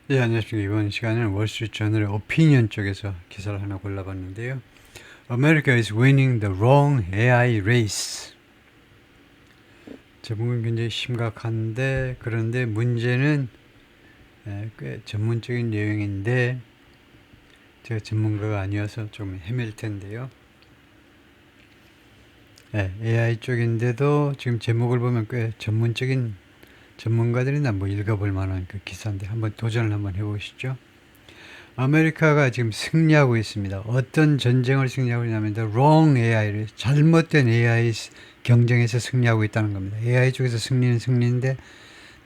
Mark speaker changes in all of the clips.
Speaker 1: 네, 안녕하십니까. 이번 시간은 월스트리트저널의 오피니언 쪽에서 기사를 하나 골라봤는데요. America is winning the wrong AI race. 제목은 굉장히 심각한데, 그런데 문제는 꽤 전문적인 내용인데 제가 전문가가 아니어서 좀 헤맬 텐데요. AI 쪽인데도 지금 제목을 보면 꽤 전문가들이나 뭐 읽어볼 만한 그 기사인데 한번 도전을 한번 해보시죠. 아메리카가 지금 승리하고 있습니다. 어떤 전쟁을 승리하고 있냐면 the wrong AI를 잘못된 AI 경쟁에서 승리하고 있다는 겁니다. AI 쪽에서 승리는 승리인데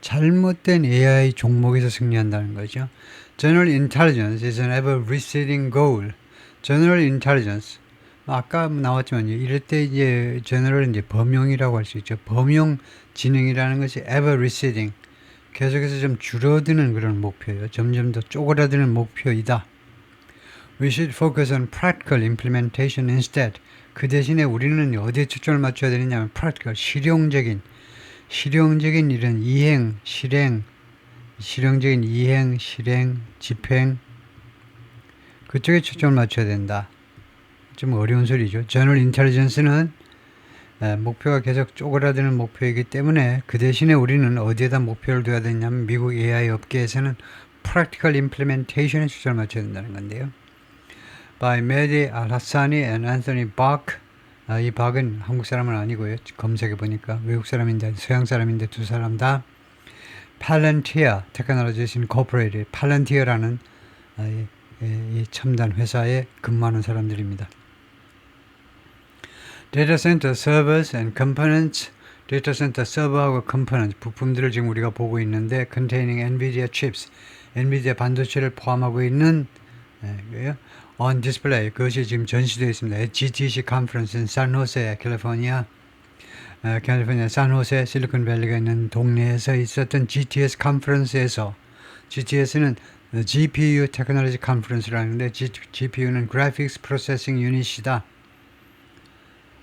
Speaker 1: 잘못된 AI 종목에서 승리한다는 거죠. General Intelligence is an ever receding goal. General Intelligence 아까 나왔지만 이럴 때 이제 General 이제 범용이라고 할 수 있죠. 범용 지능이라는 것이 ever receding 계속해서 좀 줄어드는 그런 목표예요. 점점 더 쪼그라드는 목표이다. We should focus on practical implementation instead. 그 대신에 우리는 어디에 초점을 맞춰야 되느냐면 practical, 실용적인 이런 실용적인 이행, 실행, 집행 그쪽에 초점을 맞춰야 된다. 좀 어려운 소리죠. General Intelligence는 목표가 계속 쪼그라드는 목표이기 때문에 그 대신에 우리는 어디에다 목표를 둬야 되냐면 미국 AI 업계에서는 Practical Implementation에 초점을 맞춰야 된다는 건데요. By Mehdi Al-Hassani and Anthony Bach. 이 박은 한국 사람은 아니고요. 검색해 보니까 외국 사람인데 서양 사람인데 두 사람 다 Palantir Technologies Incorporated, Palantir라는 이 첨단 회사에 근무하는 사람들입니다. Data Center Servers and Components, 데이터 센터 서버하고 컴포넌트 부품들을 지금 우리가 보고 있는데 containing NVIDIA chips, NVIDIA 반도체를 포함하고 있는 on display 그것이 지금 전시되어 있습니다. GTC Conference in San Jose, 캘리포니아 산호세 실리콘밸리가 있는 동네에서 있었던 GTS 컨퍼런스에서 GTS는 GPU 테크놀로지 컨퍼런스라는데 GPU는 Graphics Processing Unit이다.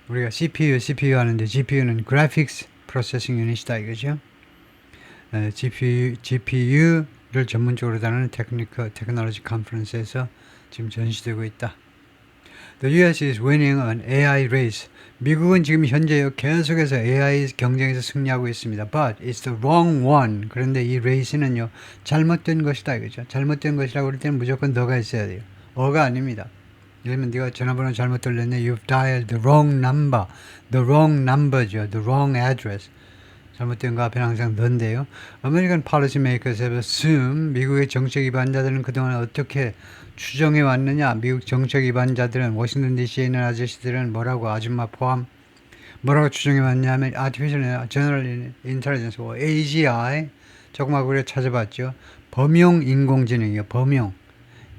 Speaker 1: 우리가 CPU 하는데 GPU는 Graphics Processing Unit이다 이거죠. GPU를 전문적으로 다루는 테크놀로지 컨퍼런스에서 지금 전시되고 있다. The US is winning an AI race. 미국은 지금 현재 계속해서 AI 경쟁에서 승리하고 있습니다. But it's the wrong one. 그런데 이 레이스는요 잘못된 것이다 이거죠. 잘못된 것이라고 그럴 때는 무조건 더가 있어야 돼요. 어가 아닙니다. 예를 들면 네가 전화번호 잘못 돌렸네. You've dialed the wrong number. The wrong number죠. The wrong address. 잘못된 거 앞에는 항상 너인데요. American policymakers have assumed 미국의 정책 위반자들은 그동안 어떻게 추정해 왔느냐. 미국 정책 위반자들은 워싱턴 DC에 있는 아저씨들은 뭐라고 아줌마 포함 뭐라고 추정해 왔냐면 Artificial General Intelligence, AGI 조금하고 그래 찾아봤죠. 범용 인공지능이요. 범용.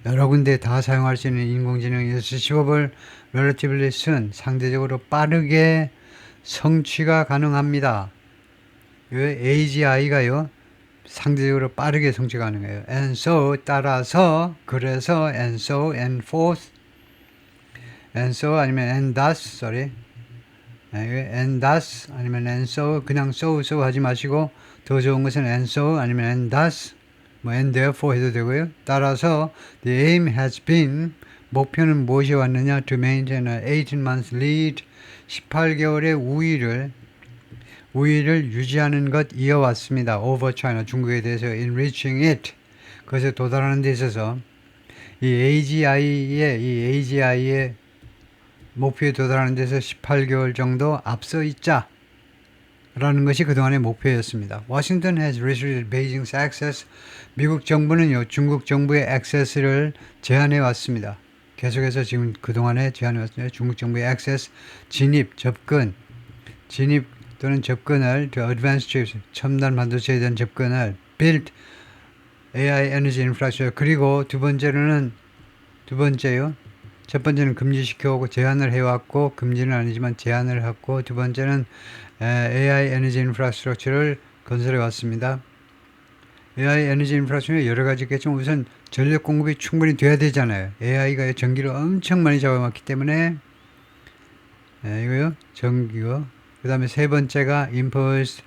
Speaker 1: 여러 군데 다 사용할 수 있는 인공지능에서 시업을 relatively soon, 상대적으로 빠르게 성취가 가능합니다. AGI가요 상대적으로 빠르게 성취 가능해요. And so 따라서 그래서 and so and forth and so 아니면 and thus and thus 아니면 and so 그냥 so 하지 마시고 더 좋은 것은 and so 아니면 and thus 뭐 and therefore 해도 되고요. 따라서 the aim has been 목표는 무엇이 왔느냐 to maintain an 18 months lead 18개월의 우위를 유지하는 것 이어왔습니다. over China 중국에 대해서 in reaching it 그것에 도달하는 데 있어서 이 AGI의 목표에 도달하는 데서 18개월 정도 앞서 있자 라는 것이 그동안의 목표였습니다. Washington has restricted Beijing's access. 미국 정부는요 중국 정부의 액세스를 제한해 왔습니다. 계속해서 지금 그동안에 제한해 왔습니다. 중국 정부의 액세스 진입 또는 접근을 advanced chips 첨단 반도체에 대한 접근을 build AI energy infrastructure 그리고 두 번째요 첫 번째는 금지시켜오고 제한을 해왔고 금지는 아니지만 제한을 했고 두 번째는 AI 에너지 인프라스트럭처를 건설해 왔습니다. AI 에너지 인프라스트럭처는 여러 가지 있겠지만 우선 전력 공급이 충분히 돼야 되잖아요. AI가 전기를 엄청 많이 잡아먹기 때문에 이거요 전기요. 그 다음에 세 번째가 Impulse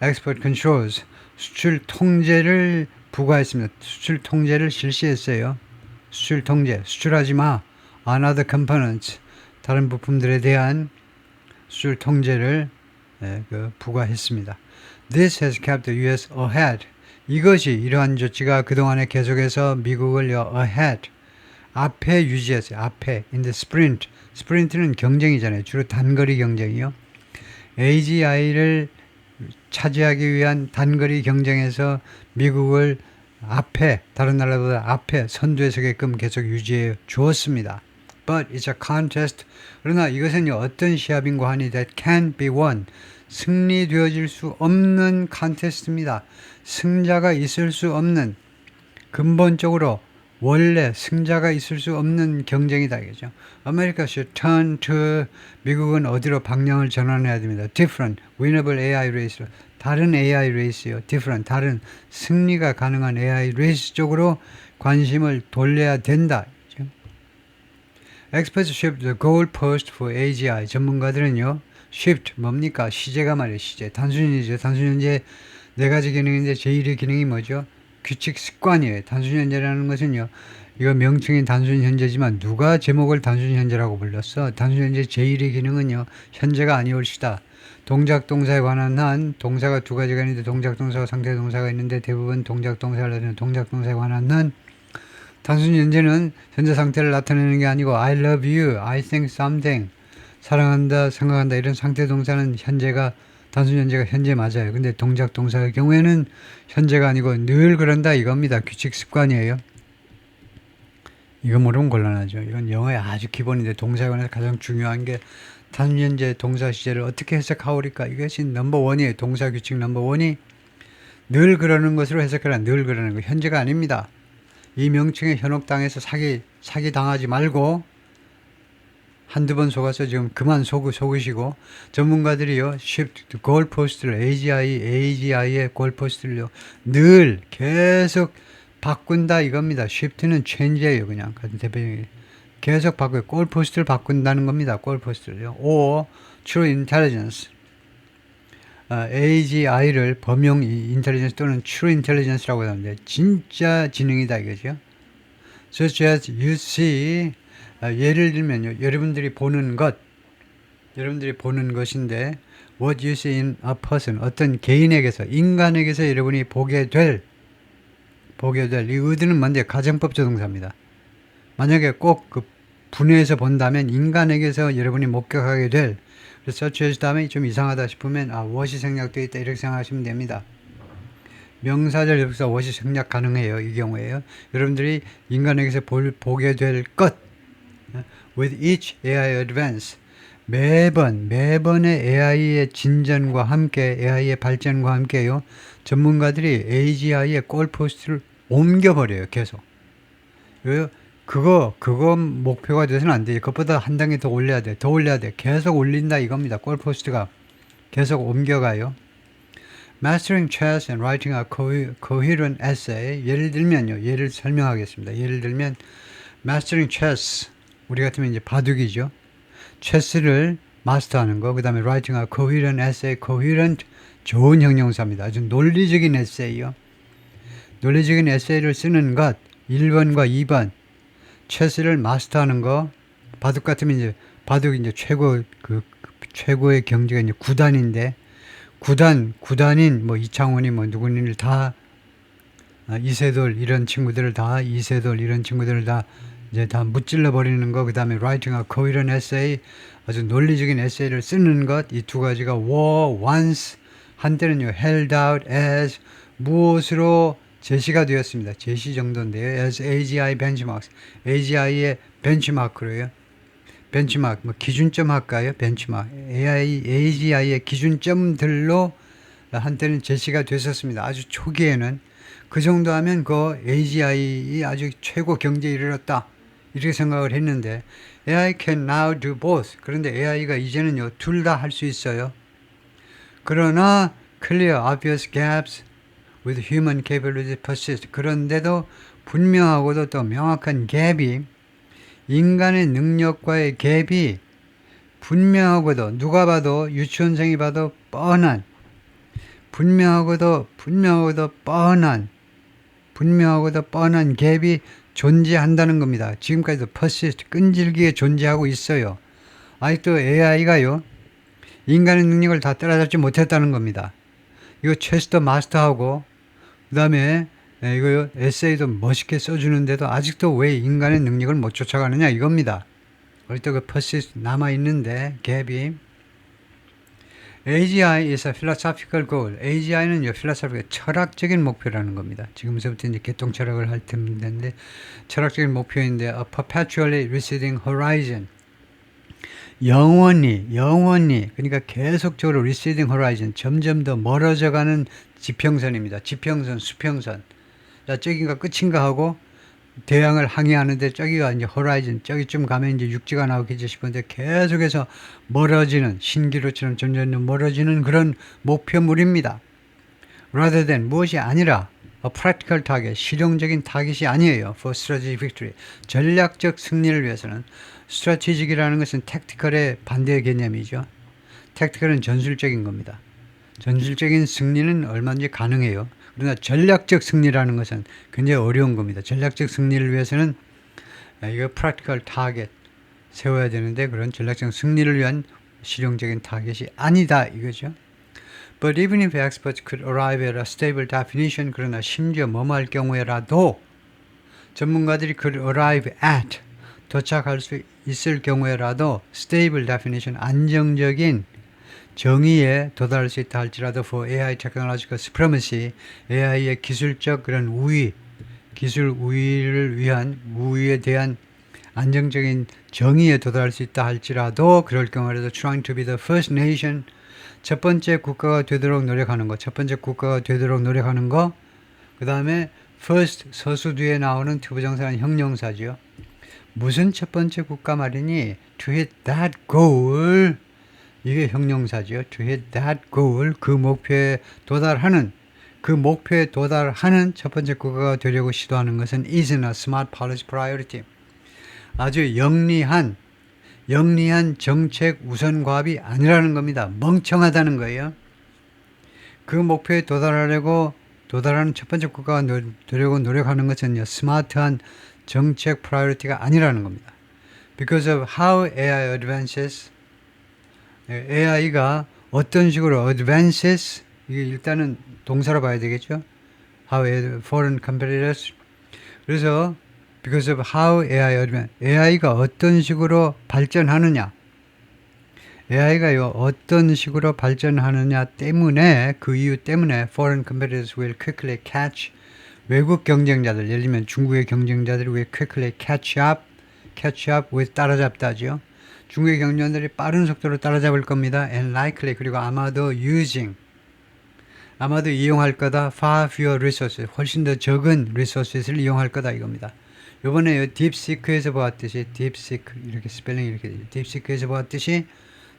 Speaker 1: Export Controls 수출 통제를 부과했습니다. 수출 통제를 실시했어요. 수출 통제, 수출하지 마. Another components, 다른 부품들에 대한 수출 통제를 부과했습니다. This has kept the US ahead. 이것이 이러한 조치가 그동안에 계속해서 미국을 ahead, 앞에 유지했어요. 앞에 in the sprint. 스프린트는 경쟁이잖아요. 주로 단거리 경쟁이요. AGI를 차지하기 위한 단거리 경쟁에서 미국을 앞에, 다른 나라보다 앞에 선두에 서게끔 계속 유지해 주었습니다. But it's a contest. 그러나 이것은 어떤 시합인고 하니 that can't be won. 승리되어질 수 없는 컨테스트입니다. 승자가 있을 수 없는, 근본적으로 원래 승자가 있을 수 없는 경쟁이다 이거죠. America should turn to, 미국은 어디로 방향을 전환해야 됩니다. Different, winnable AI race. 다른 AI 레이스요. Different, 다른 승리가 가능한 AI 레이스 쪽으로 관심을 돌려야 된다. Experts shift the goalpost for AGI. 전문가들은요, shift 뭡니까? 시제가 말이에요. 시제. 단순현재죠. 단순현재 네 가지 기능인데 제1의 기능이 뭐죠? 규칙 습관이에요. 단순현재라는 것은요, 이거 명칭이 단순현재지만 누가 제목을 단순현재라고 불렀어? 단순현재 제1의 기능은요, 현재가 아니올시다. 동작 동사에 관한 한, 동사가 두 가지가 있는데 동작 동사와 상대 동사가 있는데 대부분 동작 동사를 나타내는 동작 동사에 관한 한, 단순 현재는 현재 상태를 나타내는 게 아니고 I love you, I think something, 사랑한다, 생각한다 이런 상태 동사는 현재가, 단순 현재가 현재 맞아요. 근데 동작 동사의 경우에는 현재가 아니고 늘 그런다 이겁니다. 규칙 습관이에요. 이거 모르면 곤란하죠. 이건 영어의 아주 기본인데 동사에 관해서 가장 중요한 게 단순 현재 동사 시제를 어떻게 해석하오리까? 이것이 넘버원이에요. 동사 규칙 넘버원이 늘 그러는 것으로 해석해라. 늘 그러는 거. 현재가 아닙니다. 이 명칭에 현혹당해서 사기 당하지 말고 한두 번 속아서 지금 그만 속으시고 전문가들이요. shift goalpost를 AGI의 goalpost를요. 늘 계속 바꾼다 이겁니다. shift는 change예요. 그냥 같은 대표적인 계속 바꿔요. goalpost를 바꾼다는 겁니다. goalpost를요. or true intelligence. AGI를 범용 인텔리전스 또는 true intelligence라고 하는데 진짜 지능이다 이거죠. Such as you see, 예를 들면요, 여러분들이 보는 것인데 what you see in a person, 어떤 개인에게서, 인간에게서 여러분이 보게 될 이 의드는 뭔데? 가정법 조동사입니다. 만약에 꼭 그 분해해서 본다면 인간에게서 여러분이 목격하게 될, 그래서 such as 다음에 좀 이상하다 싶으면 what이 생략되어 있다 이렇게 생각하시면 됩니다. 명사절 접속사 what이 생략 가능해요. 이 경우에요. 여러분들이 인간에게서 보게 될 것, with each AI advance, 매번의 AI의 진전과 함께, AI의 발전과 함께요, 전문가들이 AGI의 골포스트를 옮겨버려요. 계속. 그거 목표가 돼서는 안 돼요. 그것보다 한 단계 더 올려야 돼. 계속 올린다 이겁니다. 골포스트가 계속 옮겨가요. Mastering chess and writing a coherent essay. 예를 들면요. 예를 설명하겠습니다. 예를 들면 Mastering chess, 우리 같으면 이제 바둑이죠. 체스를 마스터하는 거. 그 다음에 writing a coherent essay. coherent 좋은 형용사입니다. 아주 논리적인 에세이요. 논리적인 에세이를 쓰는 것. 1번과 2번. 체스를 마스터하는 거. 바둑 같으면 이제 바둑이 이제 최고의 경지가 이제 9단인데 구단인 뭐 이창훈이 뭐 누구니를 다 이세돌 이런 친구들을 다 이제 다 무찔러 버리는 거. 그다음에 writing a coherent essay, 아주 논리적인 에세이를 쓰는 것. 이 두 가지가 were once, 한때는요, held out as, 무엇으로 제시가 되었습니다. 제시 정도인데요. as AGI benchmarks, AGI의 벤치마크로요. 벤치마크, 뭐 기준점 할까요? 벤치마크, AGI의 기준점들로 한때는 제시가 됐었습니다. 아주 초기에는 그 정도 하면 그 AGI 아주 최고 경지에 이르렀다 이렇게 생각을 했는데 AI can now do both. 그런데 AI가 이제는요, 둘 다 할 수 있어요. 그러나 clear obvious gaps with human capability persist. 그런데도 분명하고도 또 명확한 갭이, 인간의 능력과의 갭이 분명하고도, 누가 봐도, 유치원생이 봐도 뻔한, 분명하고도 뻔한 분명하고도 뻔한 갭이 존재한다는 겁니다. 지금까지도 persist, 끈질기게 존재하고 있어요. 아직도 AI가요, 인간의 능력을 다 따라잡지 못했다는 겁니다. 이거 최스터 마스터하고, 그 다음에 이거 에세이도 멋있게 써주는데도 아직도 왜 인간의 능력을 못 쫓아가느냐 이겁니다. 아직도 그 persist 남아있는데, 갭이. AGI is a philosophical goal. AGI는요, philosophical, 철학적인 목표라는 겁니다. 지금서부터 이제 개통 철학을 할 텐데, 철학적인 목표인데, a perpetually receding horizon. 영원히, 그러니까 계속적으로 receding horizon, 점점 더 멀어져가는 지평선입니다. 지평선, 수평선. 자, 저기가 끝인가 하고, 대양을 항해하는데 저기가 이제 호라이즌, 저기쯤 가면 이제 육지가 나오겠지 싶은데 계속해서 멀어지는, 신기루처럼 점점 멀어지는 그런 목표물입니다. rather than, 무엇이 아니라 a practical target, 실용적인 타깃이 아니에요. for strategic victory, 전략적 승리를 위해서는. strategic이라는 것은 tactical의 반대의 개념이죠. tactical은 전술적인 겁니다. 전술적인 승리는 얼마든지 가능해요. 그러나 전략적 승리라는 것은 굉장히 어려운 겁니다. 전략적 승리를 위해서는 이거 practical target 세워야 되는데 그런 전략적 승리를 위한 실용적인 타겟이 아니다 이거죠. But even if experts could arrive at a stable definition, 그러나 심지어 뭐할 경우에라도 전문가들이 could arrive at, 도착할 수 있을 경우에라도 stable definition, 안정적인 정의에 도달할 수 있다 할지라도 for AI technological supremacy, AI의 기술적 그런 우위, 기술 우위를 위한, 우위에 대한 안정적인 정의에 도달할 수 있다 할지라도 그럴 경우에도 trying to be the first nation, 첫 번째 국가가 되도록 노력하는 거, 첫 번째 국가가 되도록 노력하는 거, 그 다음에 first 서수 뒤에 나오는 투부정사는 형용사죠. 무슨 첫 번째 국가 말이니? To hit that goal, 이게 형용사죠. To hit that goal, 그 목표에 도달하는 첫 번째 국가가 되려고 시도하는 것은 isn't a smart policy priority. 아주 영리한 정책 우선과업이 아니라는 겁니다. 멍청하다는 거예요. 그 목표에 도달하는 첫 번째 국가가 되려고 노력하는 것은요, 스마트한 정책 프라이어리티가 아니라는 겁니다. Because of how AI advances, AI가 어떤 식으로 advances, 이게 일단은 동사로 봐야 되겠죠. How foreign competitors. 그래서 because of how AI advances, AI가 어떤 식으로 발전하느냐, AI가요 어떤 식으로 발전하느냐 때문에, 그 이유 때문에 foreign competitors will quickly catch, 외국 경쟁자들, 예를 들면 중국의 경쟁자들이 will quickly catch up with, 따라잡다죠. 중국의 경쟁자들이 빠른 속도로 따라잡을 겁니다. and likely, 그리고 아마도 이용할 거다. far fewer resources, 훨씬 더 적은 resources를 이용할 거다 이겁니다. 요번에 딥시크에서 보았듯이, 딥시크 이렇게 스펠링이 이렇게 되죠. 딥시크에서 보았듯이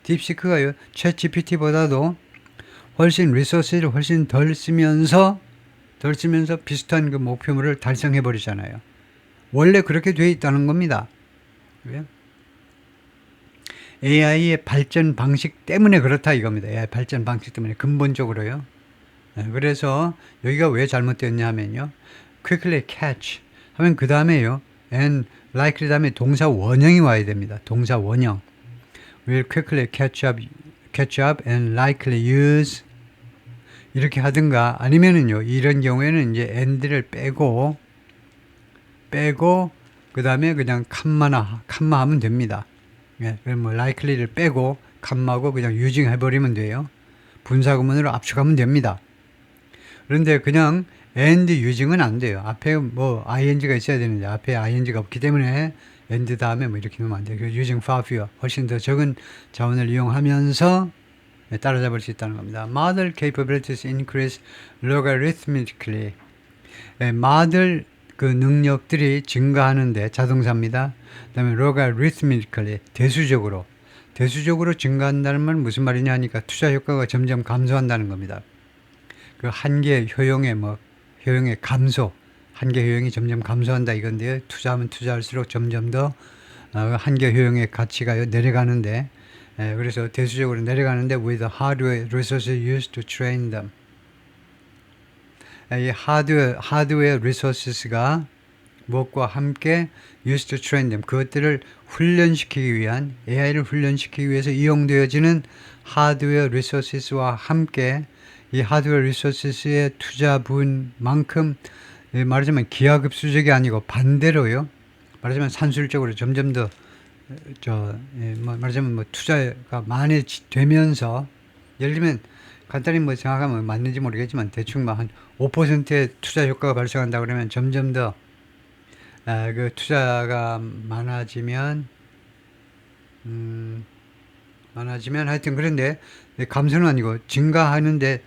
Speaker 1: 딥시크가요 챗GPT보다도 훨씬 리소스를 훨씬 덜 쓰면서 비슷한 그 목표물을 달성해 버리잖아요. 원래 그렇게 돼 있다는 겁니다. 왜? AI의 발전 방식 때문에 그렇다 이겁니다. AI 발전 방식 때문에 근본적으로요. 그래서 여기가 왜 잘못되었냐 하면요, quickly catch 하면 그 다음에요 and likely 다음에 동사 원형이 와야 됩니다. 동사 원형. will quickly catch up and likely use, 이렇게 하든가, 아니면은요 이런 경우에는 이제 and를 빼고 그 다음에 그냥 칸마 하면 됩니다. 예, 뭐 likely를 빼고 칸마고 그냥 using 해버리면 돼요. 분사구문으로 압축하면 됩니다. 그런데 그냥 and using은 안 돼요. 앞에 뭐 ing가 있어야 되는데 앞에 ing가 없기 때문에 and 다음에 뭐 이렇게 넣으면 안 돼요. 그래서 using far fewer, 훨씬 더 적은 자원을 이용하면서 따라잡을 수 있다는 겁니다. Model capabilities increase logarithmically. model 그 능력들이 증가하는데, 자동사입니다. 그 다음에 logarithmically, 대수적으로 증가한다는 말은 무슨 말이냐 하니까 투자 효과가 점점 감소한다는 겁니다. 그 한계 효용의 감소, 한계 효용이 점점 감소한다 이건데요. 투자하면 투자할수록 점점 더 한계 효용의 가치가 내려가는데, 그래서 대수적으로 내려가는데 with the hardware resources used to train them. 이 하드웨어 리소스가 무엇과 함께 used to train them, 그것들을 훈련시키기 위한, AI를 훈련시키기 위해서 이용되어지는 하드웨어 리소스와 함께 이 하드웨어 리소스의 투자분만큼 말하자면 기하급수적이 아니고 반대로요. 말하자면 산술적으로 점점 더 말하자면 뭐 투자가 많아지면서, 예를 들면 간단히 뭐 생각하면 맞는지 모르겠지만 대충 뭐 한 5%의 투자 효과가 발생한다 그러면 점점 더 그 투자가 많아지면 하여튼 그런데 감소는 아니고 증가하는데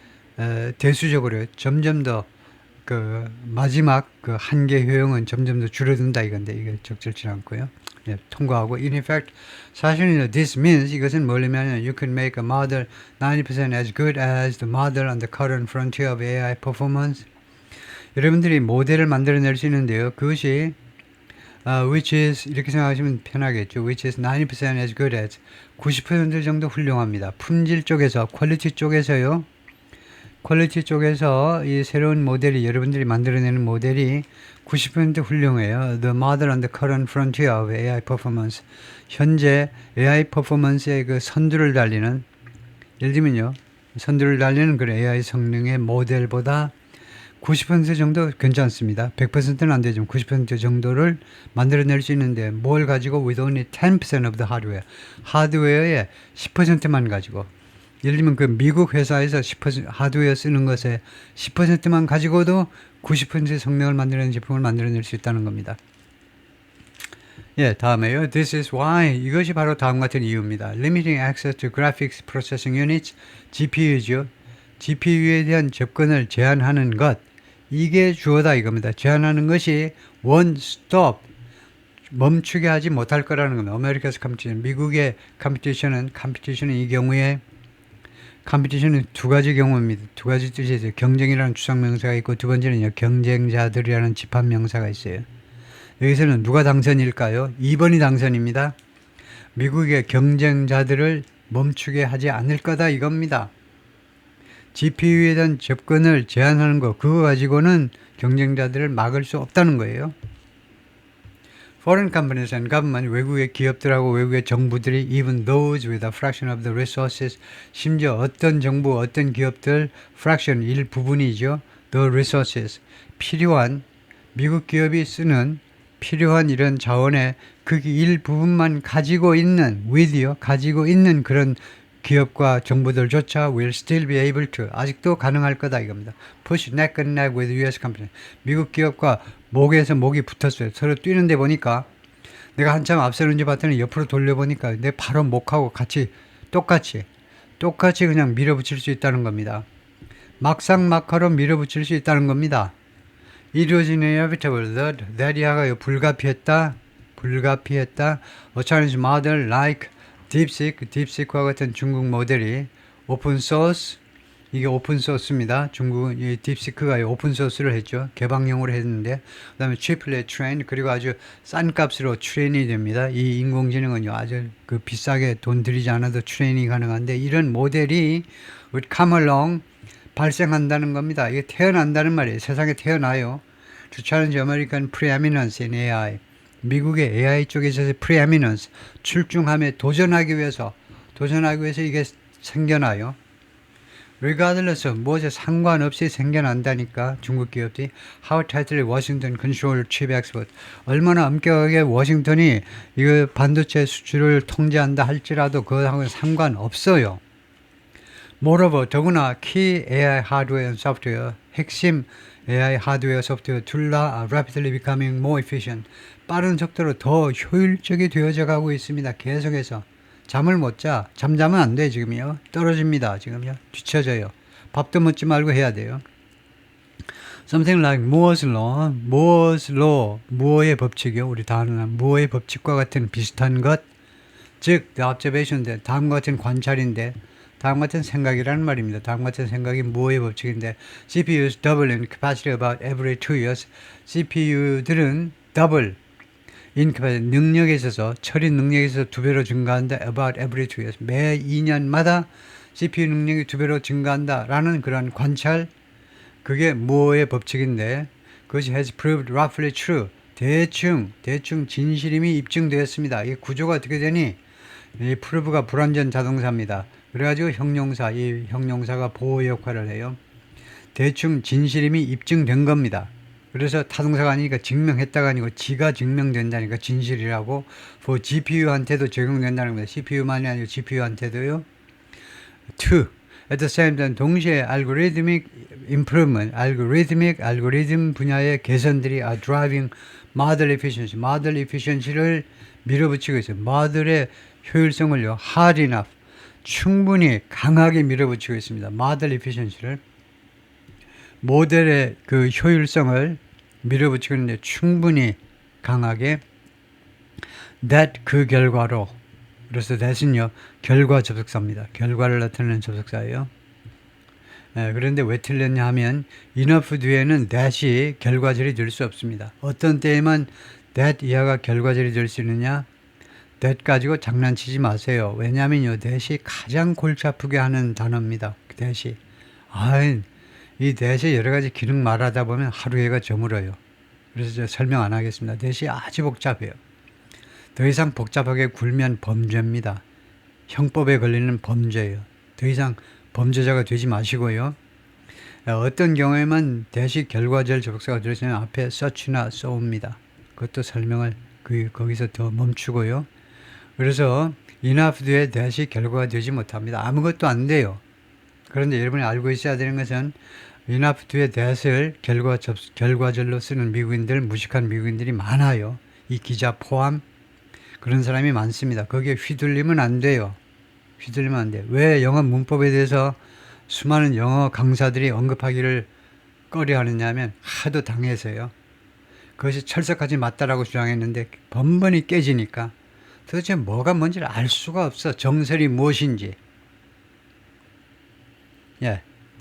Speaker 1: 대수적으로 점점 더 그 마지막 그 한계 효용은 점점 더 줄어든다 이건데 이게 적절치 않고요. 예, 통과하고 in effect 사실은 this means 이것은 뭐냐면 you can make a model 90% as good as the model on the current frontier of AI performance. 여러분들이 모델을 만들어낼 수 있는데요. 그것이 which is 이렇게 생각하시면 편하겠죠. which is 90% as good as 90% 정도 훌륭합니다. 품질 쪽에서 퀄리티 쪽에서요. 퀄리티 쪽에서 이 새로운 모델이 여러분들이 만들어내는 모델이 90% 훌륭해요. The model on the current frontier of AI performance. 현재 AI 퍼포먼스의 그 선두를 달리는, 예를 들면요. 선두를 달리는 그런 AI 성능의 모델보다 90% 정도 괜찮습니다. 100%는 안 되지만 90% 정도를 만들어낼 수 있는데 뭘 가지고 with only 10% of the hardware. 하드웨어의 10%만 가지고. 예를 들면 그 미국 회사에서 10% 하드웨어 쓰는 것에 10%만 가지고도 90% 성능을 만들어내는 제품을 만들어낼 수 있다는 겁니다. 예, 다음에요. This is why. 이것이 바로 다음 같은 이유입니다. Limiting access to graphics processing units, GPU죠. GPU에 대한 접근을 제한하는 것. 이게 주어다 이겁니다. 제한하는 것이 one stop. 멈추게 하지 못할 거라는 겁니다. America's competition. 미국의 컴피티션은 이 경우에 컴피티션은 두 가지 경우입니다. 두 가지 뜻이 있어요. 경쟁이라는 추상명사가 있고 두 번째는 경쟁자들이라는 집합명사가 있어요. 여기서는 누가 당선일까요? 2번이 당선입니다. 미국의 경쟁자들을 멈추게 하지 않을 거다 이겁니다. GPU에 대한 접근을 제한하는 거, 그거 가지고는 경쟁자들을 막을 수 없다는 거예요. Foreign companies and government, 외국의 기업들하고 외국의 정부들이 even those with a fraction of the resources, 심지어 어떤 정부, 어떤 기업들, fraction, 일부분이죠. the resources, 필요한, 미국 기업이 쓰는 필요한 이런 자원의 그 일부분만 가지고 있는, with요, 가지고 있는 그런 기업과 정부들조차 will still be able to, 아직도 가능할 거다 이겁니다. push neck and neck with US company. 미국 기업과 목에서 목이 붙었어요. 서로 뛰는데 보니까 내가 한참 앞서는지 봤더니 옆으로 돌려보니까 내 바로 목하고 같이 똑같이 그냥 밀어붙일 수 있다는 겁니다. 막상막하로 밀어붙일 수 있다는 겁니다. 이루어진 inevitable, that 이하가 불가피했다. A Chinese model like 딥시크와 같은 중국 모델이 오픈소스, 이게 오픈소스입니다. 중국은 이 딥시크가 오픈소스를 했죠. 개방형으로 했는데, 그 다음에 cheaply train, 그리고 아주 싼 값으로 트레인이 됩니다. 이 인공지능은요, 아주 그 비싸게 돈 들이지 않아도 트레이닝이 가능한데, 이런 모델이 would come along, 발생한다는 겁니다. 이게 태어난다는 말이에요. 세상에 태어나요. To challenge American preeminence in AI. 미국의 AI 쪽에 있어서 preeminence, 출중함에 도전하기 위해서 이게 생겨나요. regardless of 무엇에 상관없이 생겨난다니까 중국 기업들이 how tightly Washington control chip export. 얼마나 엄격하게 워싱턴이 이거 반도체 수출을 통제한다 할지라도 그거하고는 상관없어요. moreover 더구나 key AI hardware and software, 핵심 AI 하드웨어 소프트웨어 둘 다 rapidly becoming more efficient. 빠른 속도로 더 효율적이 되어져 가고 있습니다. 계속해서. 잠을 못 자. 잠자면 안 돼, 지금요. 떨어집니다, 지금요. 뒤쳐져요. 밥도 먹지 말고 해야 돼요. Something like Moore's Law, 무어의 법칙이요. 우리 다 아는 무어의 법칙과 같은 비슷한 것. 즉, the observation, 다음과 같은 관찰인데, 다음 같은 생각이라는 말입니다. 다음 같은 생각이 무어의 법칙인데, CPUs double in capacity about every 2 years. CPU들은 double in capacity, 능력에 있어서, 처리 능력에 있어서 2배로 증가한다. about every 2 years. 매 2년마다 CPU 능력이 2배로 증가한다. 라는 그런 관찰, 그게 뭐의 법칙인데 그것이 has proved roughly true. 대충 진실임이 입증되었습니다. 이 구조가 어떻게 되니? 이 prove가 불완전 자동사입니다. 그래가지고 형용사, 이 형용사가 보호 역할을 해요. 대충 진실임이 입증된 겁니다. 그래서 타동사가 아니니까 증명했다가 아니고 지가 증명된다니까 진실이라고 for GPU한테도 적용된다는 겁니다. CPU만이 아니고 GPU한테도요. to at the same time 동시에 algorithmic improvement, 알고리즘 분야의 개선들이 are driving model efficiency를 밀어붙이고 있어요. 모델의 효율성을요, hard enough, 충분히 강하게 밀어붙이고 있습니다. model efficiency를 모델의 그 효율성을 밀어붙이고 있는데 충분히 강하게 that 그 결과로 그래서 that은요 결과 접속사입니다. 결과를 나타내는 접속사예요. 그런데 왜 틀렸냐 하면 enough 뒤에는 that이 결과절이 될 수 없습니다. 어떤 때에만 that 이하가 결과절이 될 수 있느냐? that 가지고 장난치지 마세요. 왜냐하면요 that이 가장 골치 아프게 하는 단어입니다. that이 이 that의 여러 가지 기능 말하다 보면 하루해가 저물어요. 그래서 제가 설명 안 하겠습니다. that이 아주 복잡해요. 더 이상 복잡하게 굴면 범죄입니다. 형법에 걸리는 범죄예요. 더 이상 범죄자가 되지 마시고요. 어떤 경우에만 that이 결과절 접속사가 들어있으면 앞에 such나 so입니다. 그것도 설명을 거기서 더 멈추고요. 그래서 enough 뒤에 that이 결과가 되지 못합니다. 아무것도 안 돼요. 그런데 여러분이 알고 있어야 되는 것은 enough 뒤에 that을 결과절로 쓰는 미국인들, 무식한 미국인들이 많아요. 이 기자 포함 그런 사람이 많습니다. 거기에 휘둘리면 안 돼요. 휘둘리면 안 돼요. 왜 영어 문법에 대해서 수많은 영어 강사들이 언급하기를 꺼려하느냐 하면 하도 당해서요. 그것이 철석하지 맞다라고 주장했는데 번번이 깨지니까 도대체 뭐가 뭔지를 알 수가 없어. 정설이 무엇인지.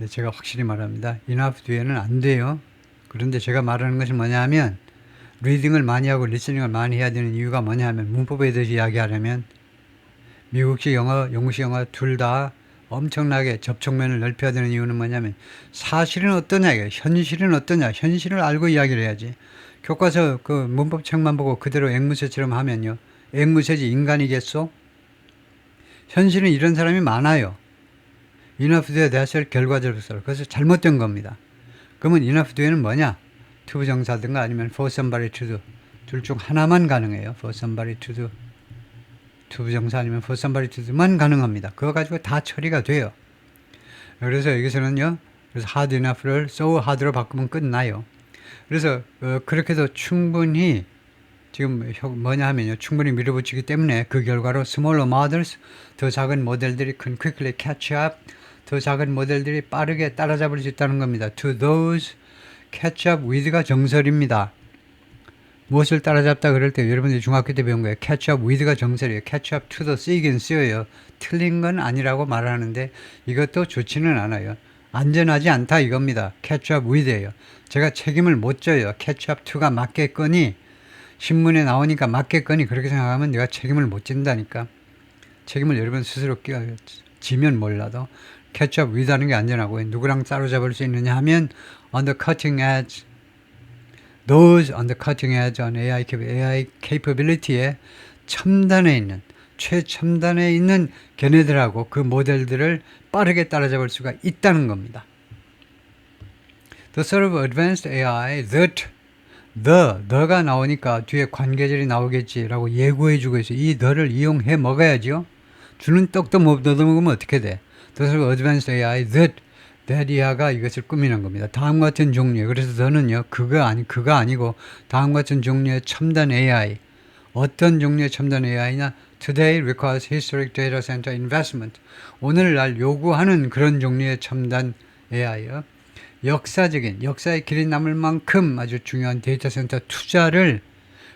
Speaker 1: 제가 확실히 말합니다. enough 뒤에는 안 돼요. 그런데 제가 말하는 것은 뭐냐 하면 리딩을 많이 하고 리스닝을 많이 해야 되는 이유가 뭐냐 하면 문법에 대해서 이야기하려면 미국식 영어, 영국식 영어 둘 다 엄청나게 접촉면을 넓혀야 되는 이유는 뭐냐면 사실은 어떠냐, 현실은 어떠냐, 현실을 알고 이야기를 해야지. 교과서 그 문법책만 보고 그대로 앵무새처럼 하면요. 앵무새지 인간이겠소? 현실은 이런 사람이 많아요. enough 뒤에 that을 결과적으로 써요. 그래서 잘못된 겁니다. 그러면 enough 뒤에는 뭐냐? to 부정사든가 아니면 for somebody to do 둘 중 하나만 가능해요. for somebody to do to 부정사 아니면 for somebody to do만 가능합니다. 그거 가지고 다 처리가 돼요. 그래서 여기서는요. 그래서 hard enough를 so hard로 바꾸면 끝나요. 그래서 그렇게도 충분히 지금 뭐냐 하면요. 충분히 밀어붙이기 때문에 그 결과로 smaller models 더 작은 모델들이 can quickly catch up 더 작은 모델들이 빠르게 따라잡을 수 있다는 겁니다. to those catch up with가 정설입니다. 무엇을 따라잡다 그럴 때 여러분들이 중학교 때 배운 거예요. catch up with가 정설이에요. catch up to the 쓰이긴 쓰여요. 틀린 건 아니라고 말하는데 이것도 좋지는 않아요. 안전하지 않다 이겁니다. catch up with예요. 제가 책임을 못 져요. catch up to가 맞겠거니 신문에 나오니까 맞겠거니 그렇게 생각하면 내가 책임을 못 진다니까. 책임을 여러분 스스로 지면 몰라도 catch up with 하는 게 안전하고 누구랑 따라잡을 수 있느냐 하면 on the cutting edge those on the cutting edge on AI capability의 첨단에 있는 최첨단에 있는 걔네들하고 그 모델들을 빠르게 따라잡을 수가 있다는 겁니다. The sort of advanced AI that the가 나오니까 뒤에 관계절이 나오겠지라고 예고해주고 있어요. 이 the를 이용해 먹어야죠. 주는 떡도 못 얻어먹으면 어떻게 돼? The sort of advanced AI that 이하가 이것을 꾸미는 겁니다. 다음 같은 종류의 그래서 저는요 그거 아니고 다음 같은 종류의 첨단 AI 어떤 종류의 첨단 AI냐 Today requires historic data center investment 오늘날 요구하는 그런 종류의 첨단 AI요. 역사에 길이 남을 만큼 아주 중요한 데이터 센터 투자를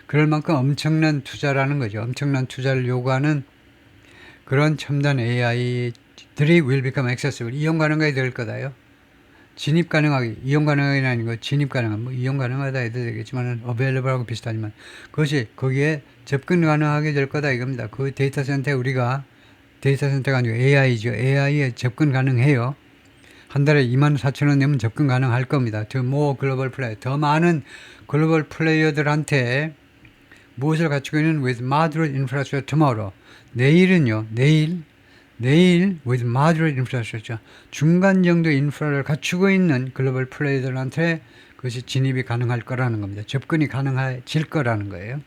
Speaker 1: 그럴 만큼 엄청난 투자라는 거죠. 엄청난 투자를 요구하는 그런 첨단 AI들이 will become accessible. 이용 가능하게 될 거다요. 진입 가능하게, 이용 가능하게 아니고 진입 가능한, 이용 가능하다 해도 되겠지만 available하고 비슷하지만 그것이 거기에 접근 가능하게 될 거다 이겁니다. 그 데이터 센터에 우리가 데이터 센터가 아니고 AI죠. AI에 접근 가능해요. 한 달에 24,000원 내면 접근 가능할 겁니다. To more global player. 더 많은 글로벌 플레이어들한테 무엇을 갖추고 있는 with moderate infrastructure tomorrow. 내일은요. 내일 with moderate infrastructure. 중간 정도 인프라를 갖추고 있는 글로벌 플레이어들한테 그것이 진입이 가능할 거라는 겁니다. 접근이 가능해질 거라는 거예요.